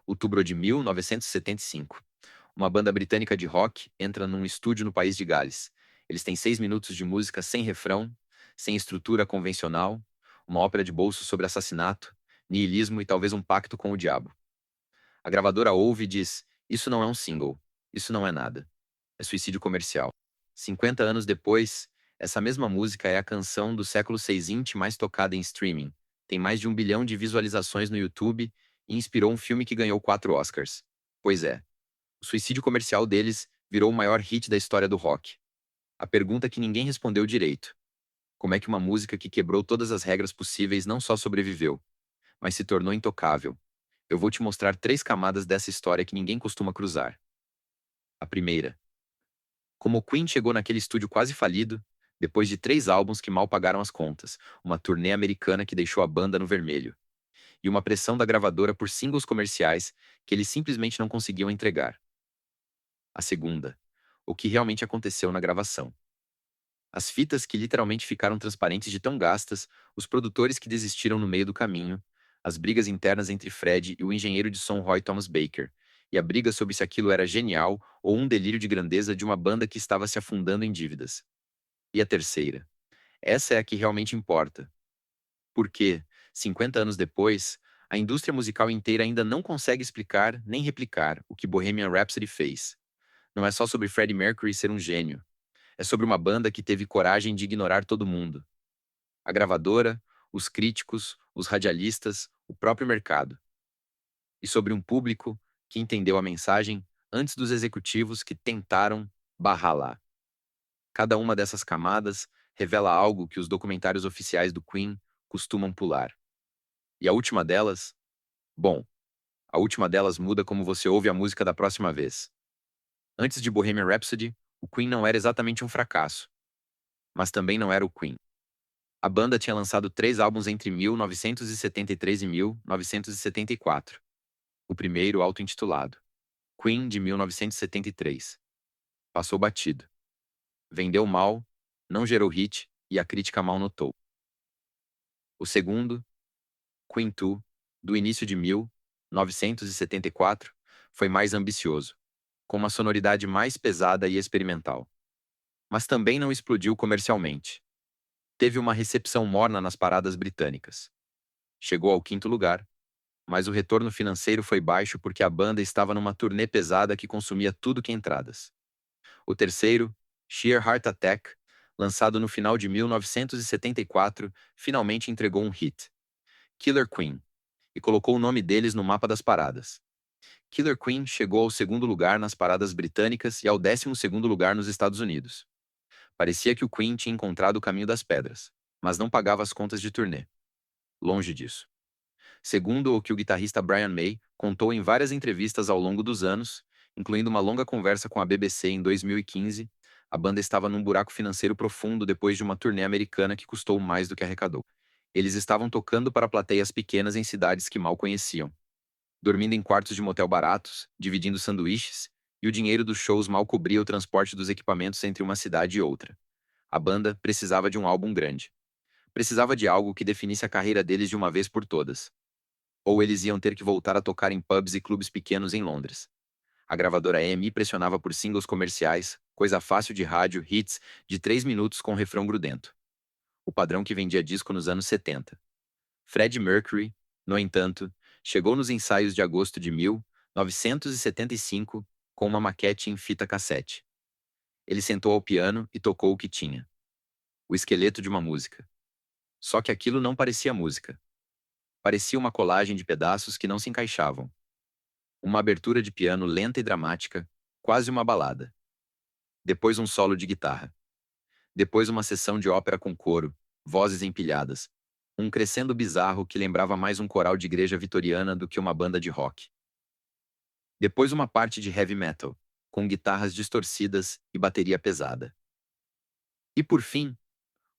Outubro de 1975. Uma banda britânica de rock entra num estúdio no país de Gales. Eles têm 6 minutos de música sem refrão, sem estrutura convencional, uma ópera de bolso sobre assassinato, niilismo e talvez um pacto com o diabo. A gravadora ouve e diz: Isso não é um single. Isso não é nada. É suicídio comercial. 50 anos depois, essa mesma música é a canção do século VI mais tocada em streaming. Tem mais de 1 bilhão de visualizações no YouTube e inspirou um filme que ganhou 4 Oscars. Pois é, o suicídio comercial deles virou o maior hit da história do rock. A pergunta que ninguém respondeu direito: como é que uma música que quebrou todas as regras possíveis não só sobreviveu, mas se tornou intocável? Eu vou te mostrar 3 camadas dessa história que ninguém costuma cruzar. A primeira: como o Queen chegou naquele estúdio quase falido, depois de 3 álbuns que mal pagaram as contas, uma turnê americana que deixou a banda no vermelho, e uma pressão da gravadora por singles comerciais que eles simplesmente não conseguiam entregar. A segunda: o que realmente aconteceu na gravação. As fitas que literalmente ficaram transparentes de tão gastas, os produtores que desistiram no meio do caminho, as brigas internas entre Fred e o engenheiro de som Roy Thomas Baker, e a briga sobre se aquilo era genial ou um delírio de grandeza de uma banda que estava se afundando em dívidas. E a terceira: essa é a que realmente importa. Porque, 50 anos depois, a indústria musical inteira ainda não consegue explicar nem replicar o que Bohemian Rhapsody fez. Não é só sobre Freddie Mercury ser um gênio. É sobre uma banda que teve coragem de ignorar todo mundo. A gravadora, os críticos, os radialistas, o próprio mercado. E sobre um público que entendeu a mensagem antes dos executivos que tentaram barrar lá. Cada uma dessas camadas revela algo que os documentários oficiais do Queen costumam pular. E a última delas? Bom, a última delas muda como você ouve a música da próxima vez. Antes de Bohemian Rhapsody, o Queen não era exatamente um fracasso, mas também não era o Queen. A banda tinha lançado 3 álbuns entre 1973 e 1974. O primeiro, auto-intitulado Queen de 1973. Passou batido. Vendeu mal, não gerou hit e a crítica mal notou. O segundo, Queen 2, do início de 1974, foi mais ambicioso, com uma sonoridade mais pesada e experimental. Mas também não explodiu comercialmente. Teve uma recepção morna nas paradas britânicas. Chegou ao 5º lugar, mas o retorno financeiro foi baixo porque a banda estava numa turnê pesada que consumia tudo que entradas. O terceiro, Sheer Heart Attack, lançado no final de 1974, finalmente entregou um hit, Killer Queen, e colocou o nome deles no mapa das paradas. Killer Queen chegou ao 2º lugar nas paradas britânicas e ao 12º lugar nos Estados Unidos. Parecia que o Queen tinha encontrado o caminho das pedras, mas não pagava as contas de turnê. Longe disso. Segundo o que o guitarrista Brian May contou em várias entrevistas ao longo dos anos, incluindo uma longa conversa com a BBC em 2015, a banda estava num buraco financeiro profundo depois de uma turnê americana que custou mais do que arrecadou. Eles estavam tocando para plateias pequenas em cidades que mal conheciam, dormindo em quartos de motel baratos, dividindo sanduíches, e o dinheiro dos shows mal cobria o transporte dos equipamentos entre uma cidade e outra. A banda precisava de um álbum grande. Precisava de algo que definisse a carreira deles de uma vez por todas. Ou eles iam ter que voltar a tocar em pubs e clubes pequenos em Londres. A gravadora EMI pressionava por singles comerciais, coisa fácil de rádio, hits de 3 minutos com refrão grudento. O padrão que vendia disco nos anos 70. Freddie Mercury, no entanto, chegou nos ensaios de agosto de 1975 com uma maquete em fita cassete. Ele sentou ao piano e tocou o que tinha. O esqueleto de uma música. Só que aquilo não parecia música. Parecia uma colagem de pedaços que não se encaixavam. Uma abertura de piano lenta e dramática, quase uma balada. Depois um solo de guitarra. Depois uma sessão de ópera com coro, vozes empilhadas. Um crescendo bizarro que lembrava mais um coral de igreja vitoriana do que uma banda de rock. Depois uma parte de heavy metal, com guitarras distorcidas e bateria pesada. E por fim,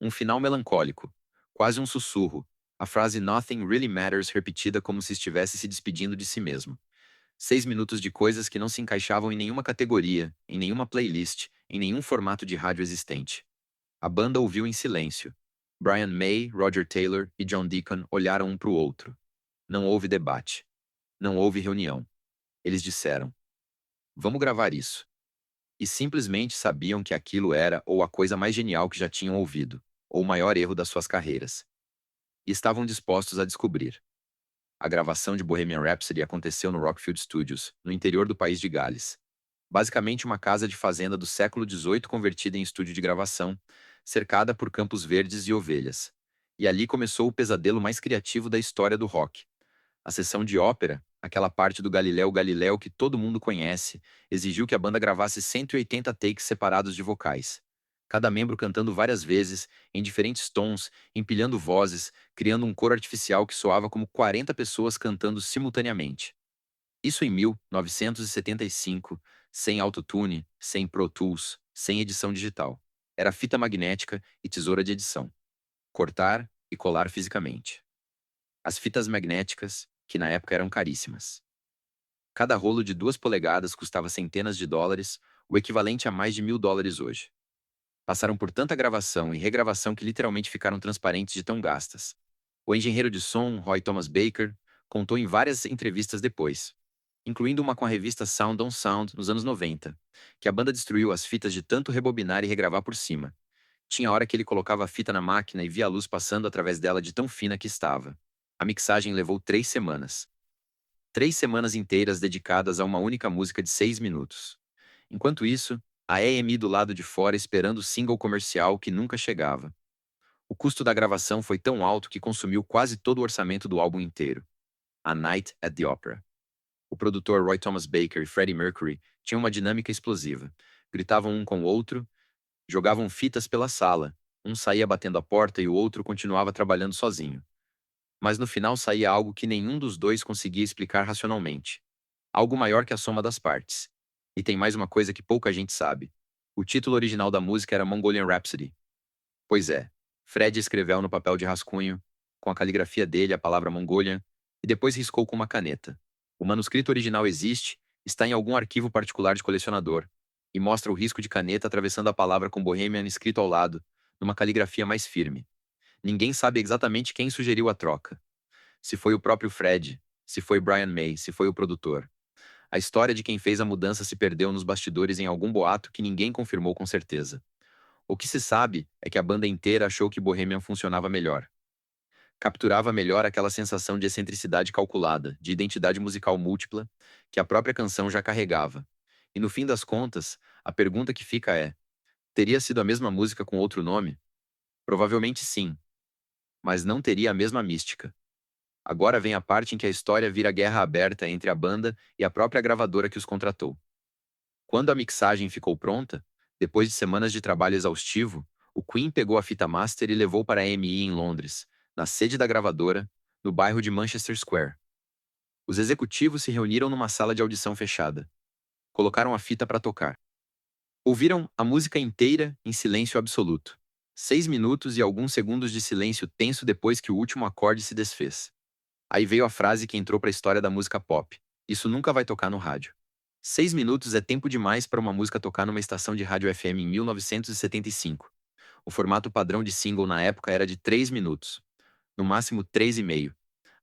um final melancólico, quase um sussurro, a frase Nothing really matters repetida como se estivesse se despedindo de si mesmo. 6 minutos de coisas que não se encaixavam em nenhuma categoria, em nenhuma playlist, em nenhum formato de rádio existente. A banda ouviu em silêncio. Brian May, Roger Taylor e John Deacon olharam um para o outro. Não houve debate. Não houve reunião. Eles disseram: vamos gravar isso. E simplesmente sabiam que aquilo era ou a coisa mais genial que já tinham ouvido, ou o maior erro das suas carreiras. E estavam dispostos a descobrir. A gravação de Bohemian Rhapsody aconteceu no Rockfield Studios, no interior do país de Gales. Basicamente uma casa de fazenda do século XVIII convertida em estúdio de gravação, cercada por campos verdes e ovelhas. E ali começou o pesadelo mais criativo da história do rock. A sessão de ópera, aquela parte do Galileu Galileu que todo mundo conhece, exigiu que a banda gravasse 180 takes separados de vocais. Cada membro cantando várias vezes, em diferentes tons, empilhando vozes, criando um coro artificial que soava como 40 pessoas cantando simultaneamente. Isso em 1975, sem autotune, sem Pro Tools, sem edição digital. Era fita magnética e tesoura de edição. Cortar e colar fisicamente. As fitas magnéticas, que na época eram caríssimas. Cada rolo de 2 polegadas custava centenas de dólares, o equivalente a mais de US$ 1.000 hoje. Passaram por tanta gravação e regravação que literalmente ficaram transparentes de tão gastas. O engenheiro de som, Roy Thomas Baker, contou em várias entrevistas depois, incluindo uma com a revista Sound on Sound nos anos 90, que a banda destruiu as fitas de tanto rebobinar e regravar por cima. Tinha hora que ele colocava a fita na máquina e via a luz passando através dela de tão fina que estava. A mixagem levou 3 semanas. 3 semanas inteiras dedicadas a uma única música de 6 minutos. Enquanto isso, a EMI do lado de fora esperando o single comercial que nunca chegava. O custo da gravação foi tão alto que consumiu quase todo o orçamento do álbum inteiro. A Night at the Opera. O produtor Roy Thomas Baker e Freddie Mercury tinham uma dinâmica explosiva. Gritavam um com o outro, jogavam fitas pela sala. Um saía batendo a porta e o outro continuava trabalhando sozinho. Mas no final saía algo que nenhum dos dois conseguia explicar racionalmente. Algo maior que a soma das partes. E tem mais uma coisa que pouca gente sabe. O título original da música era Mongolian Rhapsody. Pois é, Fred escreveu no papel de rascunho, com a caligrafia dele, a palavra Mongolian, e depois riscou com uma caneta. O manuscrito original existe, está em algum arquivo particular de colecionador, e mostra o risco de caneta atravessando a palavra com Bohemian escrito ao lado, numa caligrafia mais firme. Ninguém sabe exatamente quem sugeriu a troca. Se foi o próprio Fred, se foi Brian May, se foi o produtor. A história de quem fez a mudança se perdeu nos bastidores em algum boato que ninguém confirmou com certeza. O que se sabe é que a banda inteira achou que Bohemian funcionava melhor. Capturava melhor aquela sensação de excentricidade calculada, de identidade musical múltipla, que a própria canção já carregava. E no fim das contas, a pergunta que fica é: teria sido a mesma música com outro nome? Provavelmente sim, mas não teria a mesma mística. Agora vem a parte em que a história vira guerra aberta entre a banda e a própria gravadora que os contratou. Quando a mixagem ficou pronta, depois de semanas de trabalho exaustivo, o Queen pegou a fita master e levou para a EMI em Londres, na sede da gravadora, no bairro de Manchester Square. Os executivos se reuniram numa sala de audição fechada. Colocaram a fita para tocar. Ouviram a música inteira em silêncio absoluto. 6 minutos e alguns segundos de silêncio tenso depois que o último acorde se desfez. Aí veio a frase que entrou para a história da música pop: isso nunca vai tocar no rádio. 6 minutos é tempo demais para uma música tocar numa estação de rádio FM em 1975. O formato padrão de single na época era de 3 minutos. No máximo 3,5.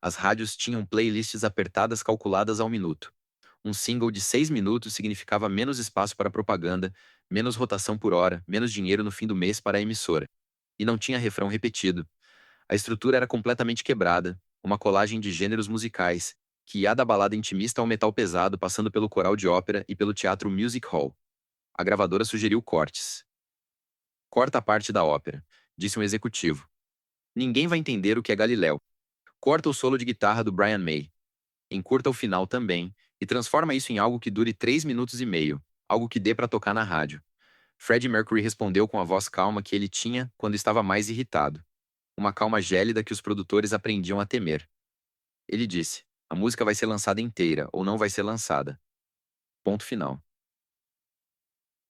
As rádios tinham playlists apertadas calculadas ao minuto. Um single de 6 minutos significava menos espaço para propaganda, menos rotação por hora, menos dinheiro no fim do mês para a emissora. E não tinha refrão repetido. A estrutura era completamente quebrada, uma colagem de gêneros musicais, que ia da balada intimista ao metal pesado, passando pelo coral de ópera e pelo teatro Music Hall. A gravadora sugeriu cortes. Corta a parte da ópera, disse um executivo. Ninguém vai entender o que é Galileu. Corta o solo de guitarra do Brian May. Encurta o final também, e transforma isso em algo que dure 3 minutos e meio, algo que dê para tocar na rádio. Freddie Mercury respondeu com a voz calma que ele tinha quando estava mais irritado. Uma calma gélida que os produtores aprendiam a temer. Ele disse: a música vai ser lançada inteira ou não vai ser lançada. Ponto final.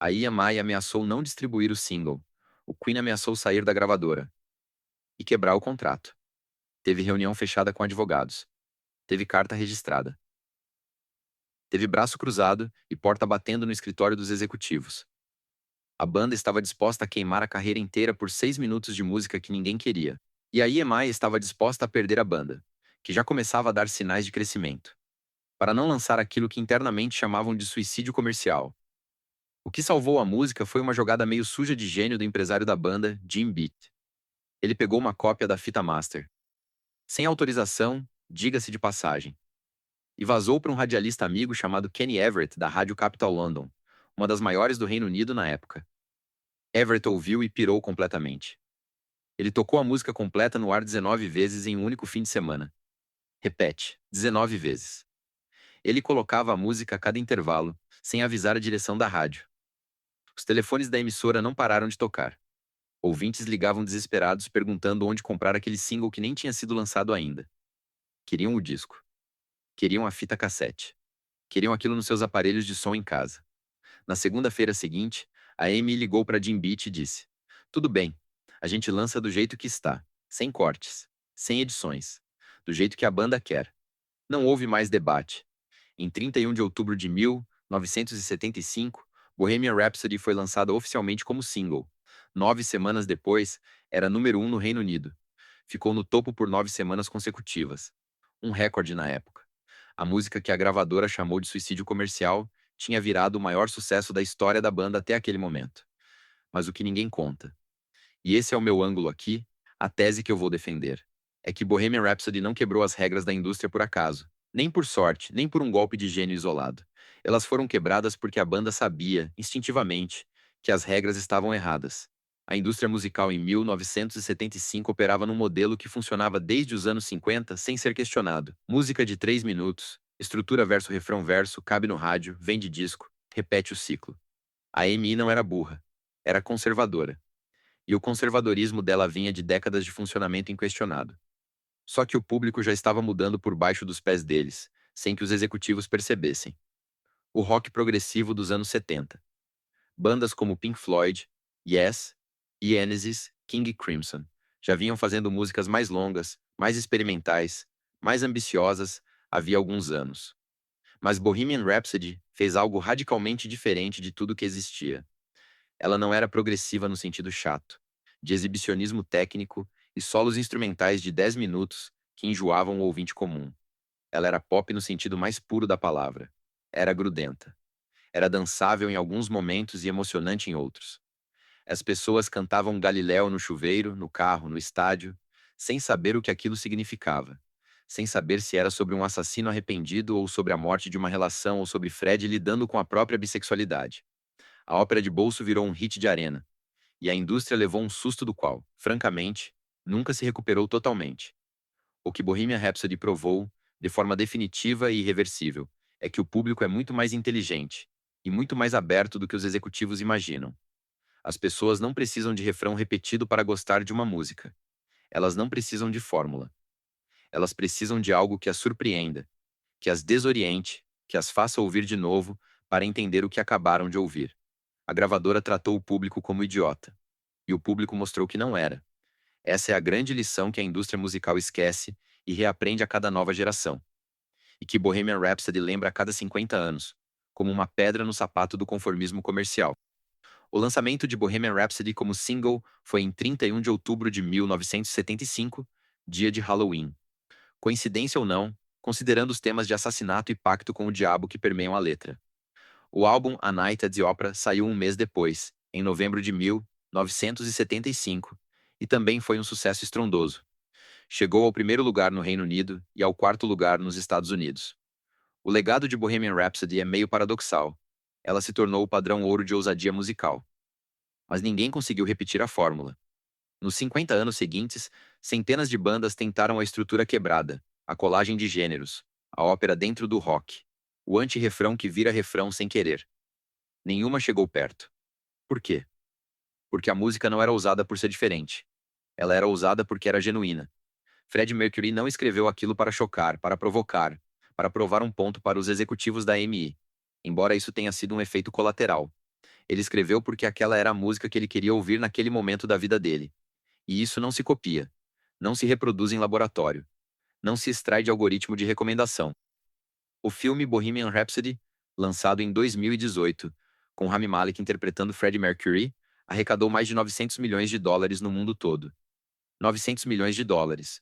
A EMI ameaçou não distribuir o single. O Queen ameaçou sair da gravadora e quebrar o contrato. Teve reunião fechada com advogados. Teve carta registrada. Teve braço cruzado e porta batendo no escritório dos executivos. A banda estava disposta a queimar a carreira inteira por 6 minutos de música que ninguém queria. E a EMI estava disposta a perder a banda, que já começava a dar sinais de crescimento. para não lançar aquilo que internamente chamavam de suicídio comercial. O que salvou a música foi uma jogada meio suja de gênio do empresário da banda, Jim Beat. Ele pegou uma cópia da fita master, sem autorização, diga-se de passagem, e vazou para um radialista amigo chamado Kenny Everett, da Rádio Capital London, uma das maiores do Reino Unido na época. Everett ouviu e pirou completamente. Ele tocou a música completa no ar 19 vezes em um único fim de semana. Repete, 19 vezes. Ele colocava a música a cada intervalo, sem avisar a direção da rádio. Os telefones da emissora não pararam de tocar. Ouvintes ligavam desesperados perguntando onde comprar aquele single que nem tinha sido lançado ainda. Queriam o disco. Queriam a fita cassete. Queriam aquilo nos seus aparelhos de som em casa. Na segunda-feira seguinte, a Amy ligou para Jim Beat e disse: "Tudo bem, a gente lança do jeito que está, sem cortes, sem edições, do jeito que a banda quer." Não houve mais debate. Em 31 de outubro de 1975, Bohemian Rhapsody foi lançada oficialmente como single. 9 semanas depois, era número 1 no Reino Unido. Ficou no topo por 9 semanas consecutivas. Um recorde na época. A música que a gravadora chamou de suicídio comercial tinha virado o maior sucesso da história da banda até aquele momento. Mas o que ninguém conta, e esse é o meu ângulo aqui, a tese que eu vou defender, é que Bohemian Rhapsody não quebrou as regras da indústria por acaso, nem por sorte, nem por um golpe de gênio isolado. Elas foram quebradas porque a banda sabia, instintivamente, que as regras estavam erradas. A indústria musical em 1975 operava num modelo que funcionava desde os anos 50 sem ser questionado. Música de 3 minutos, estrutura verso refrão verso, cabe no rádio, vende disco, repete o ciclo. A Amy não era burra, era conservadora. E o conservadorismo dela vinha de décadas de funcionamento inquestionado. Só que o público já estava mudando por baixo dos pés deles, sem que os executivos percebessem. O rock progressivo dos anos 70. Bandas como Pink Floyd, Yes, Genesis, King Crimson já vinham fazendo músicas mais longas, mais experimentais, mais ambiciosas havia alguns anos. Mas Bohemian Rhapsody fez algo radicalmente diferente de tudo que existia. Ela não era progressiva no sentido chato, de exibicionismo técnico e solos instrumentais de 10 minutos que enjoavam o ouvinte comum. Ela era pop no sentido mais puro da palavra. Era grudenta. Era dançável em alguns momentos e emocionante em outros. As pessoas cantavam Galileu no chuveiro, no carro, no estádio, sem saber o que aquilo significava. Sem saber se era sobre um assassino arrependido ou sobre a morte de uma relação ou sobre Fred lidando com a própria bissexualidade. A ópera de bolso virou um hit de arena. E a indústria levou um susto do qual, francamente, nunca se recuperou totalmente. O que Bohemian Rhapsody provou, de forma definitiva e irreversível, é que o público é muito mais inteligente e muito mais aberto do que os executivos imaginam. As pessoas não precisam de refrão repetido para gostar de uma música. Elas não precisam de fórmula. Elas precisam de algo que as surpreenda, que as desoriente, que as faça ouvir de novo para entender o que acabaram de ouvir. A gravadora tratou o público como idiota. E o público mostrou que não era. Essa é a grande lição que a indústria musical esquece e reaprende a cada nova geração. E que Bohemian Rhapsody lembra a cada 50 anos, como uma pedra no sapato do conformismo comercial. O lançamento de Bohemian Rhapsody como single foi em 31 de outubro de 1975, dia de Halloween. Coincidência ou não, considerando os temas de assassinato e pacto com o diabo que permeiam a letra. O álbum A Night at the Opera saiu um mês depois, em novembro de 1975, e também foi um sucesso estrondoso. Chegou ao primeiro lugar no Reino Unido e ao quarto lugar nos Estados Unidos. O legado de Bohemian Rhapsody é meio paradoxal. Ela se tornou o padrão ouro de ousadia musical. Mas ninguém conseguiu repetir a fórmula. Nos 50 anos seguintes, centenas de bandas tentaram a estrutura quebrada, a colagem de gêneros, a ópera dentro do rock, o anti-refrão que vira refrão sem querer. Nenhuma chegou perto. Por quê? Porque a música não era ousada por ser diferente. Ela era ousada porque era genuína. Freddie Mercury não escreveu aquilo para chocar, para provocar, para provar um ponto para os executivos da EMI. Embora isso tenha sido um efeito colateral. Ele escreveu porque aquela era a música que ele queria ouvir naquele momento da vida dele. E isso não se copia. Não se reproduz em laboratório. Não se extrai de algoritmo de recomendação. O filme Bohemian Rhapsody, lançado em 2018, com Rami Malek interpretando Freddie Mercury, arrecadou mais de 900 milhões de dólares no mundo todo. 900 milhões de dólares.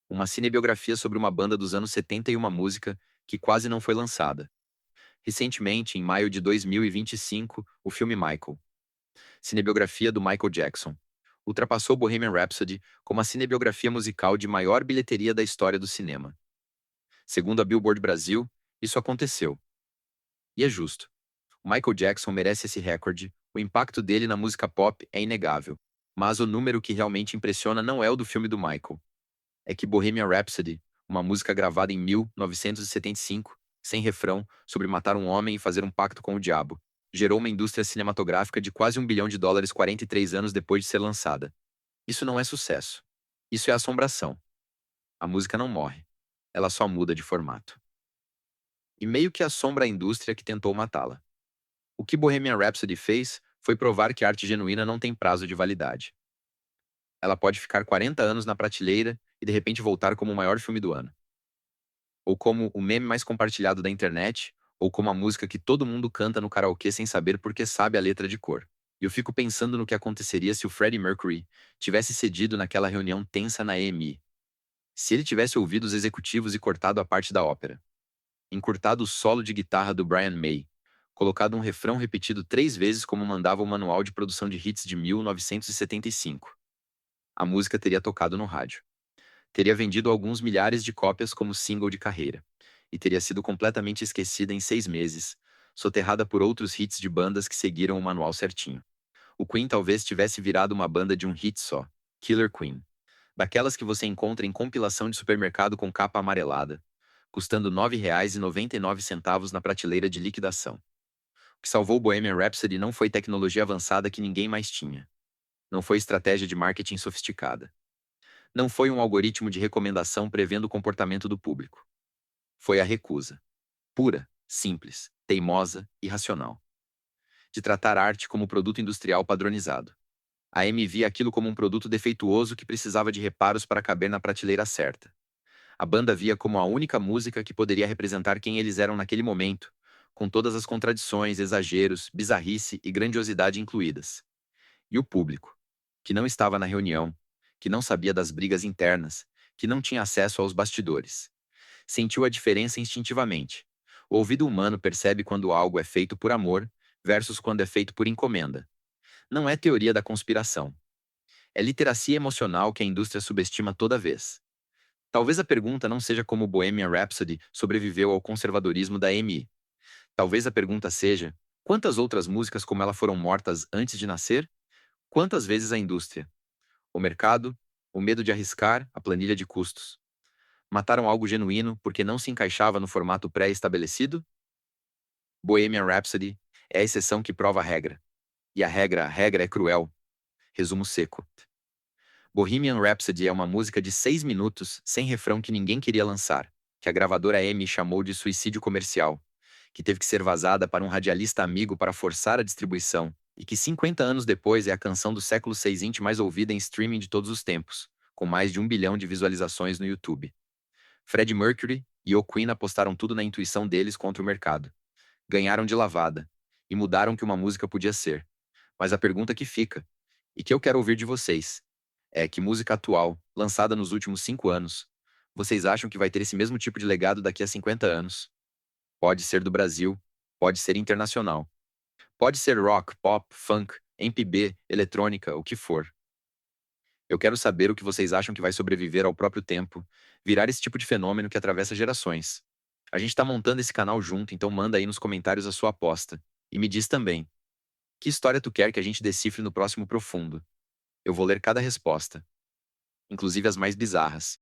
Uma cinebiografia sobre uma banda dos anos 70 e uma música que quase não foi lançada. Recentemente, em maio de 2025, o filme Michael, cinebiografia do Michael Jackson, ultrapassou Bohemian Rhapsody como a cinebiografia musical de maior bilheteria da história do cinema. Segundo a Billboard Brasil, isso aconteceu. E é justo. O Michael Jackson merece esse recorde, o impacto dele na música pop é inegável. Mas o número que realmente impressiona não é o do filme do Michael. É que Bohemian Rhapsody, uma música gravada em 1975, sem refrão, sobre matar um homem e fazer um pacto com o diabo, gerou uma indústria cinematográfica de quase US$ 1 bilhão 43 anos depois de ser lançada. Isso não é sucesso. Isso é assombração. A música não morre. Ela só muda de formato. E meio que assombra a indústria que tentou matá-la. O que Bohemian Rhapsody fez foi provar que a arte genuína não tem prazo de validade. Ela pode ficar 40 anos na prateleira e de repente voltar como o maior filme do ano. Ou como o meme mais compartilhado da internet, ou como a música que todo mundo canta no karaokê sem saber porque sabe a letra de cor. E eu fico pensando no que aconteceria se o Freddie Mercury tivesse cedido naquela reunião tensa na EMI. Se ele tivesse ouvido os executivos e cortado a parte da ópera. Encurtado o solo de guitarra do Brian May. Colocado um refrão repetido 3 vezes como mandava o manual de produção de hits de 1975. A música teria tocado no rádio. Teria vendido alguns milhares de cópias como single de carreira. E teria sido completamente esquecida em 6 meses, soterrada por outros hits de bandas que seguiram o manual certinho. O Queen talvez tivesse virado uma banda de um hit só, Killer Queen. Daquelas que você encontra em compilação de supermercado com capa amarelada, custando R$ 9,99 na prateleira de liquidação. O que salvou Bohemian Rhapsody não foi tecnologia avançada que ninguém mais tinha. Não foi estratégia de marketing sofisticada. Não foi um algoritmo de recomendação prevendo o comportamento do público. Foi a recusa. Pura, simples, teimosa e racional. De tratar a arte como produto industrial padronizado. A Amy via aquilo como um produto defeituoso que precisava de reparos para caber na prateleira certa. A banda via como a única música que poderia representar quem eles eram naquele momento, com todas as contradições, exageros, bizarrice e grandiosidade incluídas. E o público, que não estava na reunião, que não sabia das brigas internas, que não tinha acesso aos bastidores. Sentiu a diferença instintivamente. O ouvido humano percebe quando algo é feito por amor versus quando é feito por encomenda. Não é teoria da conspiração. É literacia emocional que a indústria subestima toda vez. Talvez a pergunta não seja como Bohemian Rhapsody sobreviveu ao conservadorismo da EMI. Talvez a pergunta seja: quantas outras músicas como ela foram mortas antes de nascer? Quantas vezes a indústria, o mercado, o medo de arriscar, a planilha de custos, mataram algo genuíno porque não se encaixava no formato pré-estabelecido? Bohemian Rhapsody é a exceção que prova a regra. E a regra é cruel. Resumo seco. Bohemian Rhapsody é uma música de 6 minutos, sem refrão que ninguém queria lançar, que a gravadora EMI chamou de suicídio comercial, que teve que ser vazada para um radialista amigo para forçar a distribuição, e que 50 anos depois é a canção do século VI mais ouvida em streaming de todos os tempos, com mais de 1 bilhão de visualizações no YouTube. Freddie Mercury e o Queen apostaram tudo na intuição deles contra o mercado. Ganharam de lavada, e mudaram o que uma música podia ser. Mas a pergunta que fica, e que eu quero ouvir de vocês, é que música atual, lançada nos últimos 5 anos, vocês acham que vai ter esse mesmo tipo de legado daqui a 50 anos? Pode ser do Brasil, pode ser internacional. Pode ser rock, pop, funk, MPB, eletrônica, o que for. Eu quero saber o que vocês acham que vai sobreviver ao próprio tempo, virar esse tipo de fenômeno que atravessa gerações. A gente tá montando esse canal junto, então manda aí nos comentários a sua aposta. E me diz também, que história tu quer que a gente decifre no próximo Profundo? Eu vou ler cada resposta, inclusive as mais bizarras.